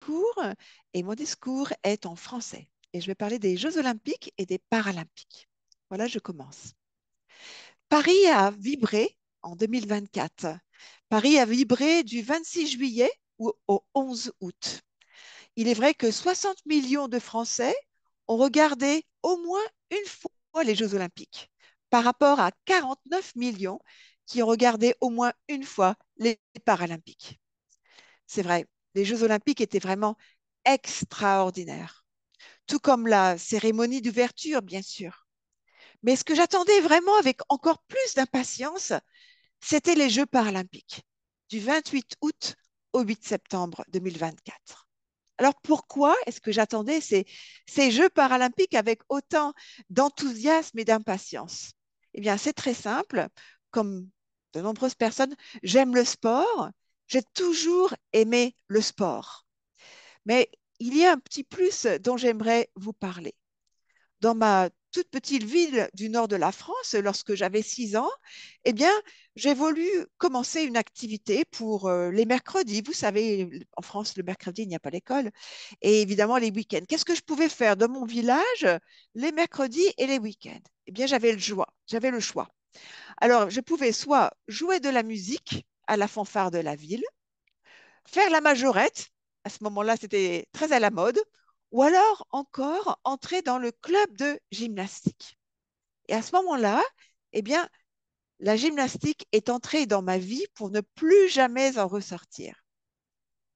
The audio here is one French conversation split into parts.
discours et mon discours est en français. Et je vais parler des Jeux olympiques et des Paralympiques. Voilà, je commence. Paris a vibré en 2024. Paris a vibré du 26 juillet au 11 août. Il est vrai que 60 millions de Français ont regardé au moins une fois les Jeux olympiques, par rapport à 49 millions qui ont regardé au moins une fois les Paralympiques. C'est vrai, les Jeux olympiques étaient vraiment extraordinaires, tout comme la cérémonie d'ouverture, bien sûr. Mais ce que j'attendais vraiment avec encore plus d'impatience, c'était les Jeux paralympiques, du 28 août au 8 septembre 2024. Alors pourquoi est-ce que j'attendais ces Jeux paralympiques avec autant d'enthousiasme et d'impatience? Eh bien, c'est très simple. Comme de nombreuses personnes, j'aime le sport. J'ai toujours aimé le sport. Mais il y a un petit plus dont j'aimerais vous parler. Dans ma toute petite ville du nord de la France, lorsque j'avais 6 ans, eh bien, j'ai voulu commencer une activité pour les mercredis. Vous savez, en France, le mercredi, il n'y a pas l'école. Et évidemment, les week-ends. Qu'est-ce que je pouvais faire dans mon village les mercredis et les week-ends? Eh bien, j'avais le choix. Alors, je pouvais soit jouer de la musique à la fanfare de la ville, faire la majorette, à ce moment-là, c'était très à la mode, ou alors encore entrer dans le club de gymnastique. Et à ce moment-là, eh bien, la gymnastique est entrée dans ma vie pour ne plus jamais en ressortir.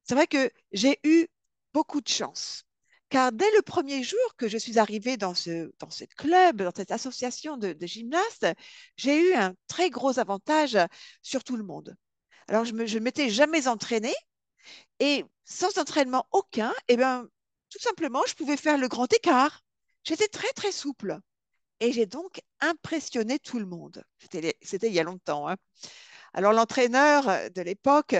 C'est vrai que j'ai eu beaucoup de chance, car dès le premier jour que je suis arrivée dans ce club, dans cette association de gymnastes, j'ai eu un très gros avantage sur tout le monde. Alors, je ne m'étais jamais entraînée, et sans entraînement aucun, eh ben, tout simplement, je pouvais faire le grand écart. J'étais très, très souple. Et j'ai donc impressionné tout le monde. C'était il y a longtemps, hein. Alors, l'entraîneur de l'époque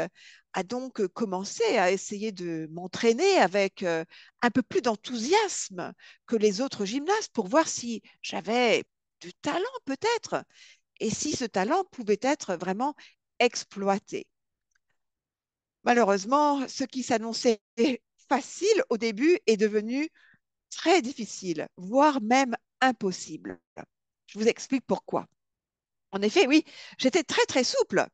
a donc commencé à essayer de m'entraîner avec un peu plus d'enthousiasme que les autres gymnastes pour voir si j'avais du talent peut-être et si ce talent pouvait être vraiment exploité. Malheureusement, ce qui s'annonçait facile au début est devenu très difficile, voire même impossible. Je vous explique pourquoi. En effet, oui, j'étais très très souple,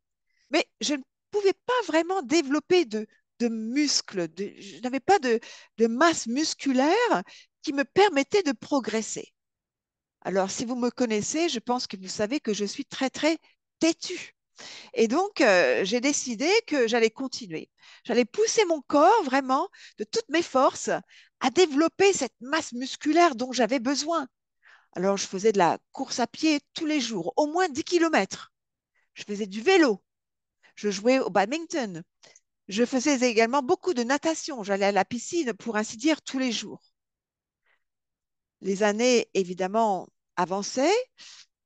mais je ne pouvais pas vraiment développer de muscles, je n'avais pas de masse musculaire qui me permettait de progresser. Alors, si vous me connaissez, je pense que vous savez que je suis très très têtue. Et donc, j'ai décidé que j'allais continuer. J'allais pousser mon corps vraiment de toutes mes forces à développer cette masse musculaire dont j'avais besoin. Alors, je faisais de la course à pied tous les jours, au moins 10 kilomètres. Je faisais du vélo. Je jouais au badminton. Je faisais également beaucoup de natation. J'allais à la piscine, pour ainsi dire, tous les jours. Les années, évidemment, avançaient.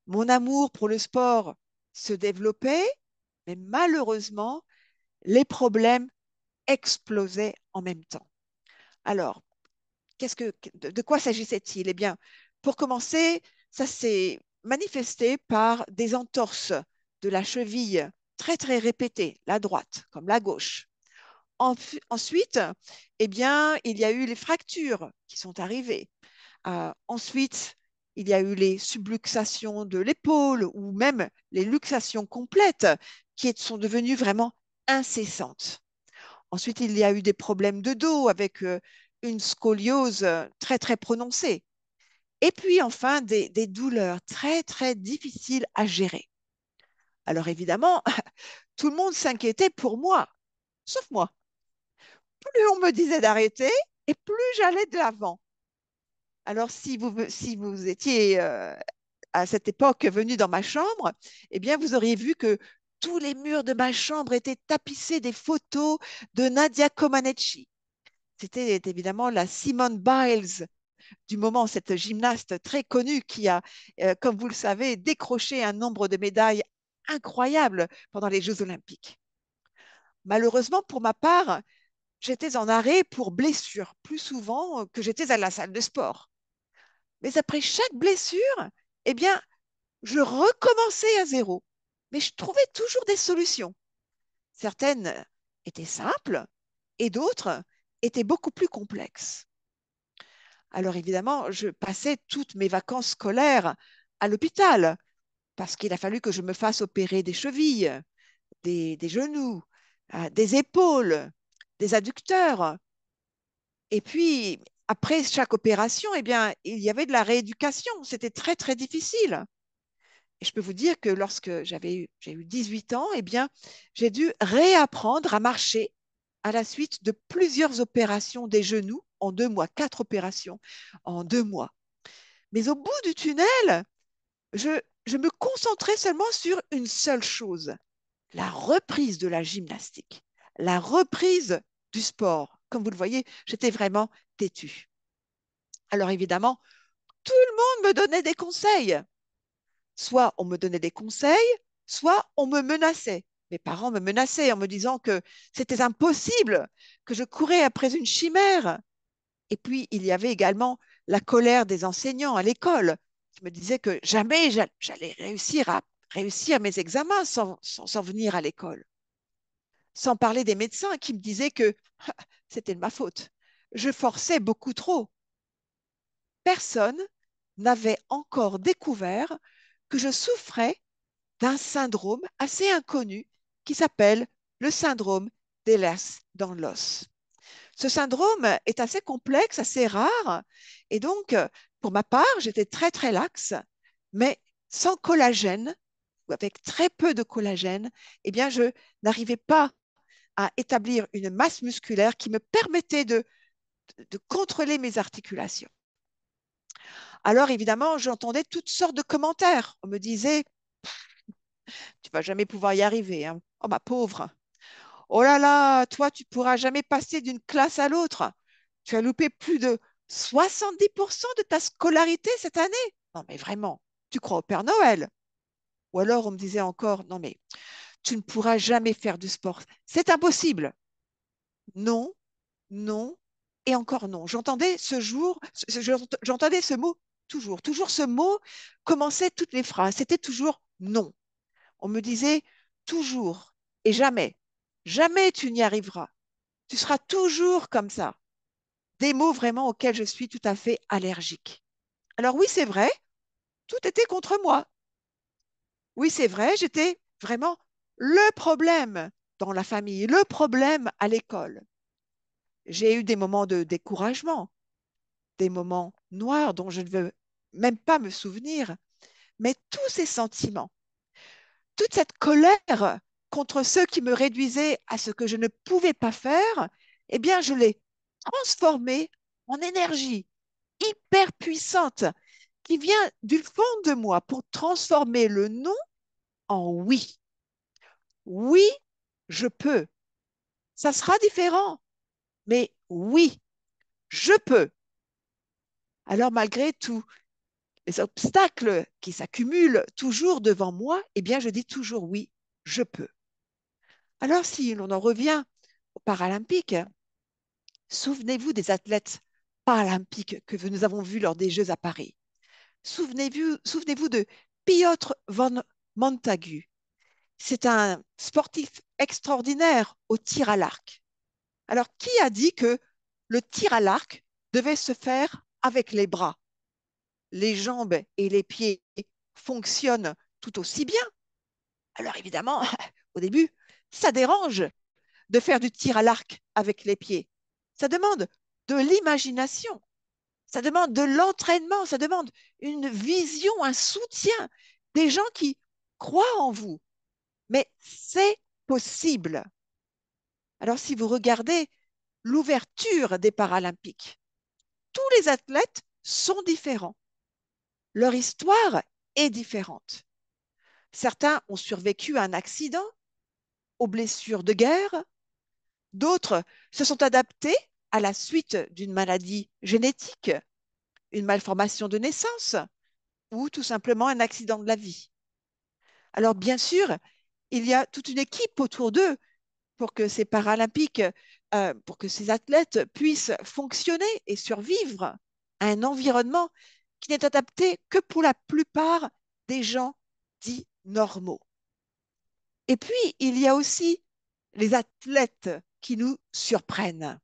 Mon amour pour le sport se développait, mais malheureusement, les problèmes explosaient en même temps. Alors, de quoi s'agissait-il? Eh bien, pour commencer, ça s'est manifesté par des entorses de la cheville très, très répétées, la droite comme la gauche. Ensuite, eh bien, il y a eu les fractures qui sont arrivées. Ensuite, il y a eu les subluxations de l'épaule ou même les luxations complètes qui sont devenues vraiment incessantes. Ensuite, il y a eu des problèmes de dos avec une scoliose très, très prononcée. Et puis enfin, des douleurs très, très difficiles à gérer. Alors évidemment, tout le monde s'inquiétait pour moi, sauf moi. Plus on me disait d'arrêter et plus j'allais de l'avant. Alors si vous étiez à cette époque venu dans ma chambre, eh bien, vous auriez vu que tous les murs de ma chambre étaient tapissés des photos de Nadia Comaneci. C'était évidemment la Simone Biles du moment, cette gymnaste très connue qui a, comme vous le savez, décroché un nombre de médailles incroyables pendant les Jeux olympiques. Malheureusement, pour ma part, j'étais en arrêt pour blessure, plus souvent que j'étais à la salle de sport. Mais après chaque blessure, eh bien, je recommençais à zéro. Mais je trouvais toujours des solutions. Certaines étaient simples et d'autres était beaucoup plus complexe. Alors évidemment, je passais toutes mes vacances scolaires à l'hôpital parce qu'il a fallu que je me fasse opérer des chevilles, des genoux, des épaules, des adducteurs. Et puis, après chaque opération, eh bien, il y avait de la rééducation. C'était très, très difficile. Et je peux vous dire que lorsque j'ai eu 18 ans, eh bien, j'ai dû réapprendre à marcher à la suite de plusieurs opérations des genoux en 2 mois, 4 opérations en 2 mois. Mais au bout du tunnel, je me concentrais seulement sur une seule chose, la reprise de la gymnastique, la reprise du sport. Comme vous le voyez, j'étais vraiment têtue. Alors évidemment, tout le monde me donnait des conseils. Soit on me donnait des conseils, soit on me menaçait. Mes parents me menaçaient en me disant que c'était impossible, que je courais après une chimère. Et puis, il y avait également la colère des enseignants à l'école qui me disaient que jamais j'allais réussir mes examens sans venir à l'école. Sans parler des médecins qui me disaient que c'était de ma faute. Je forçais beaucoup trop. Personne n'avait encore découvert que je souffrais d'un syndrome assez inconnu qui s'appelle le syndrome d'Ehlers-Danlos. Ce syndrome est assez complexe, assez rare, et donc, pour ma part, j'étais très, très laxe, mais sans collagène, ou avec très peu de collagène, eh bien, je n'arrivais pas à établir une masse musculaire qui me permettait de contrôler mes articulations. Alors, évidemment, j'entendais toutes sortes de commentaires. On me disait, tu vas jamais pouvoir y arriver, hein. Oh, ma pauvre. Oh là là, toi, tu pourras jamais passer d'une classe à l'autre. Tu as loupé plus de 70% de ta scolarité cette année. Non, mais vraiment, tu crois au Père Noël? Ou alors on me disait encore, non, mais tu ne pourras jamais faire du sport. C'est impossible. Non, non et encore non. J'entendais ce mot toujours. Toujours ce mot commençait toutes les phrases. C'était toujours non. On me disait toujours et jamais. Jamais tu n'y arriveras. Tu seras toujours comme ça. Des mots vraiment auxquels je suis tout à fait allergique. Alors oui, c'est vrai, tout était contre moi. Oui, c'est vrai, j'étais vraiment le problème dans la famille, le problème à l'école. J'ai eu des moments de découragement, des moments noirs dont je ne veux même pas me souvenir, mais tous ces sentiments, toute cette colère contre ceux qui me réduisaient à ce que je ne pouvais pas faire, eh bien, je l'ai transformé en énergie hyper puissante qui vient du fond de moi pour transformer le non en oui. Oui, je peux. Ça sera différent, mais oui, je peux. Alors, malgré tous les obstacles qui s'accumulent toujours devant moi, eh bien, je dis toujours oui, je peux. Alors, si l'on en revient aux Paralympiques, souvenez-vous des athlètes paralympiques que nous avons vus lors des Jeux à Paris. Souvenez-vous de Piotr von Montagu. C'est un sportif extraordinaire au tir à l'arc. Alors, qui a dit que le tir à l'arc devait se faire avec les bras? Les jambes et les pieds fonctionnent tout aussi bien. Alors, évidemment, au début, ça dérange de faire du tir à l'arc avec les pieds. Ça demande de l'imagination, ça demande de l'entraînement, ça demande une vision, un soutien, des gens qui croient en vous. Mais c'est possible. Alors, si vous regardez l'ouverture des Paralympiques, tous les athlètes sont différents. Leur histoire est différente. Certains ont survécu à un accident, aux blessures de guerre. D'autres se sont adaptés à la suite d'une maladie génétique, une malformation de naissance ou tout simplement un accident de la vie. Alors, bien sûr, il y a toute une équipe autour d'eux pour que ces Paralympiques, pour que ces athlètes puissent fonctionner et survivre à un environnement qui n'est adapté que pour la plupart des gens dits normaux. Et puis, il y a aussi les athlètes qui nous surprennent.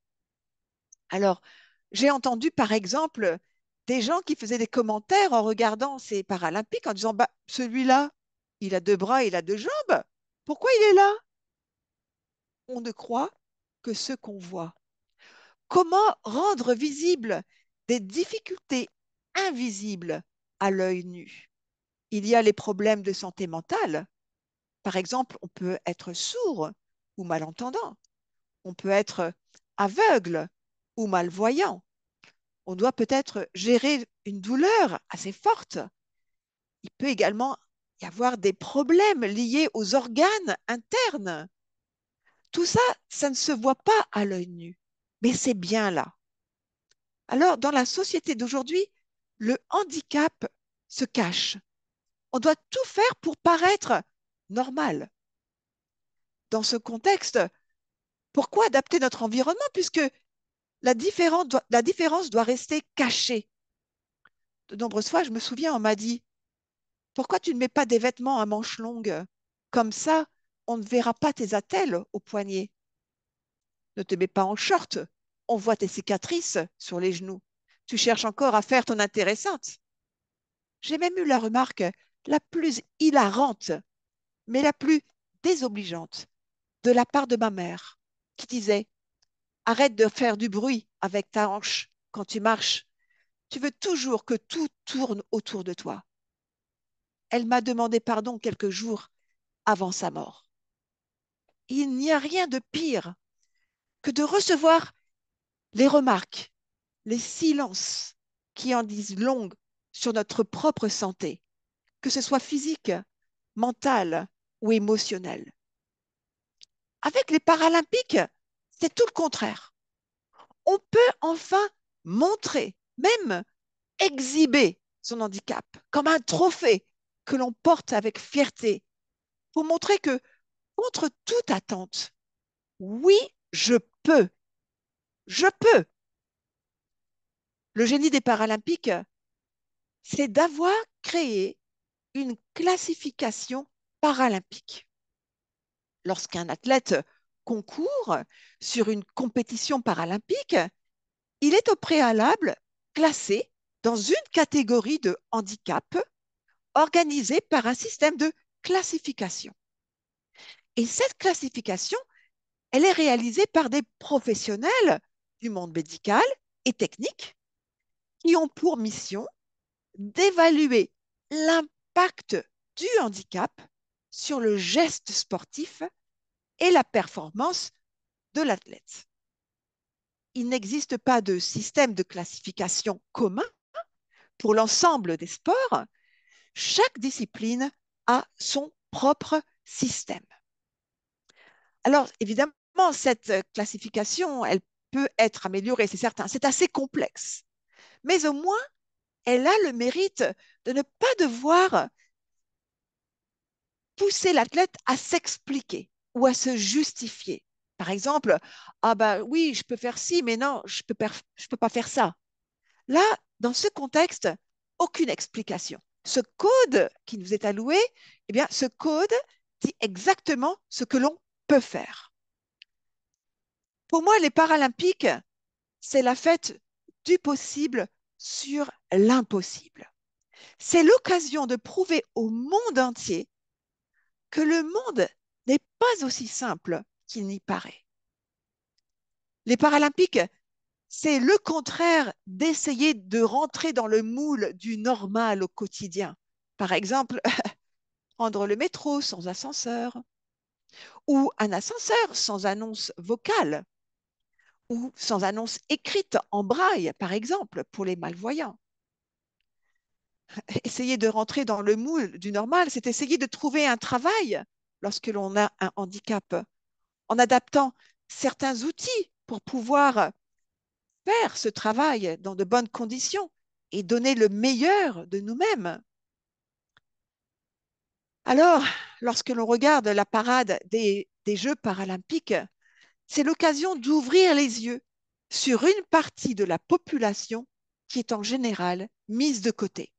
Alors, j'ai entendu par exemple des gens qui faisaient des commentaires en regardant ces Paralympiques en disant, bah, celui-là, il a deux bras, il a deux jambes. Pourquoi il est là? On ne croit que ce qu'on voit. Comment rendre visibles des difficultés invisibles à l'œil nu? Il y a les problèmes de santé mentale. Par exemple, on peut être sourd ou malentendant. On peut être aveugle ou malvoyant. On doit peut-être gérer une douleur assez forte. Il peut également y avoir des problèmes liés aux organes internes. Tout ça, ça ne se voit pas à l'œil nu, mais c'est bien là. Alors, dans la société d'aujourd'hui, le handicap se cache. On doit tout faire pour paraître normal. Dans ce contexte, pourquoi adapter notre environnement puisque la différence doit rester cachée? De nombreuses fois, je me souviens, on m'a dit, pourquoi tu ne mets pas des vêtements à manches longues? Comme ça, on ne verra pas tes attelles au poignet. Ne te mets pas en short. On voit tes cicatrices sur les genoux. Tu cherches encore à faire ton intéressante. J'ai même eu la remarque la plus hilarante, mais la plus désobligeante de la part de ma mère, qui disait, arrête de faire du bruit avec ta hanche quand tu marches. Tu veux toujours que tout tourne autour de toi. Elle m'a demandé pardon quelques jours avant sa mort. Il n'y a rien de pire que de recevoir les remarques, les silences qui en disent long sur notre propre santé, que ce soit physique, mentale ou émotionnelle. Avec les Paralympiques, c'est tout le contraire. On peut enfin montrer, même exhiber son handicap comme un trophée que l'on porte avec fierté pour montrer que, contre toute attente, oui, peux, je peux. Le génie des Paralympiques, c'est d'avoir créé une classification paralympique. Lorsqu'un athlète concourt sur une compétition paralympique, il est au préalable classé dans une catégorie de handicap organisée par un système de classification. Et cette classification, elle est réalisée par des professionnels du monde médical et technique qui ont pour mission d'évaluer l'impact du handicap sur le geste sportif et la performance de l'athlète. Il n'existe pas de système de classification commun pour l'ensemble des sports. Chaque discipline a son propre système. Alors, évidemment, cette classification, elle peut être améliorée, c'est certain. C'est assez complexe. Mais au moins, elle a le mérite de ne pas devoir pousser l'athlète à s'expliquer ou à se justifier. Par exemple, ah ben oui, je peux faire ci, mais non, je peux pas faire ça. Là, dans ce contexte, aucune explication. Ce code qui nous est alloué, eh bien, ce code dit exactement ce que l'on peut faire. Pour moi, les Paralympiques, c'est la fête du possible sur l'impossible. C'est l'occasion de prouver au monde entier que le monde n'est pas aussi simple qu'il n'y paraît. Les Paralympiques, c'est le contraire d'essayer de rentrer dans le moule du normal au quotidien. Par exemple, prendre le métro sans ascenseur, ou un ascenseur sans annonce vocale, ou sans annonce écrite en braille, par exemple, pour les malvoyants. Essayer de rentrer dans le moule du normal, c'est essayer de trouver un travail lorsque l'on a un handicap, en adaptant certains outils pour pouvoir faire ce travail dans de bonnes conditions et donner le meilleur de nous-mêmes. Alors, lorsque l'on regarde la parade des Jeux paralympiques, c'est l'occasion d'ouvrir les yeux sur une partie de la population qui est en général mise de côté.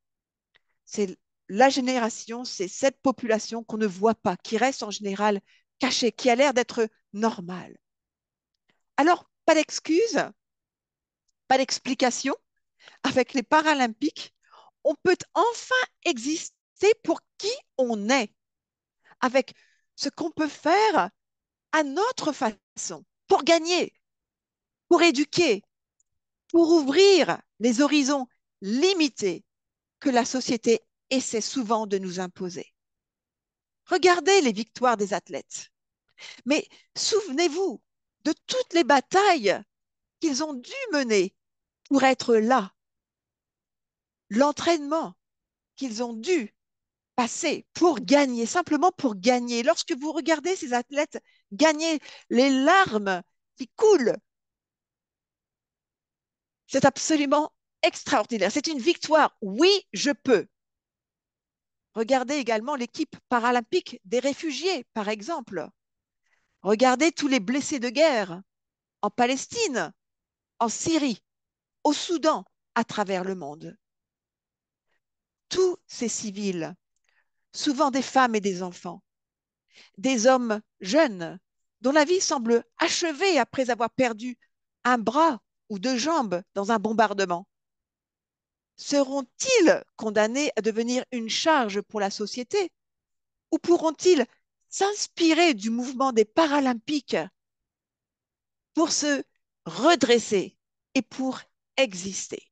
C'est la génération, c'est cette population qu'on ne voit pas, qui reste en général cachée, qui a l'air d'être normale. Alors, pas d'excuses, pas d'explication. Avec les Paralympiques, on peut enfin exister pour qui on est, avec ce qu'on peut faire à notre façon, pour gagner, pour éduquer, pour ouvrir les horizons limités que la société essaie souvent de nous imposer. Regardez les victoires des athlètes, mais souvenez-vous de toutes les batailles qu'ils ont dû mener pour être là, l'entraînement qu'ils ont dû passer pour gagner, simplement pour gagner. Lorsque vous regardez ces athlètes gagner, les larmes qui coulent, c'est absolument extraordinaire. C'est une victoire. Oui, je peux. Regardez également l'équipe paralympique des réfugiés, par exemple. Regardez tous les blessés de guerre en Palestine, en Syrie, au Soudan, à travers le monde. Tous ces civils, souvent des femmes et des enfants, des hommes jeunes, dont la vie semble achevée après avoir perdu un bras ou deux jambes dans un bombardement, seront-ils condamnés à devenir une charge pour la société ou pourront-ils s'inspirer du mouvement des Paralympiques pour se redresser et pour exister?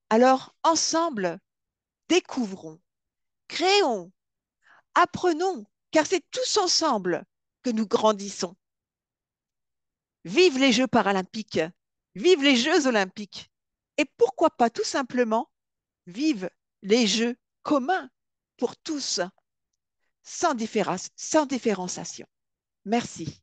Alors, ensemble, découvrons, créons, apprenons, car c'est tous ensemble que nous grandissons. Vive les Jeux paralympiques, vive les Jeux olympiques, et pourquoi pas tout simplement, vive les Jeux communs pour tous, sans différenciation. Merci.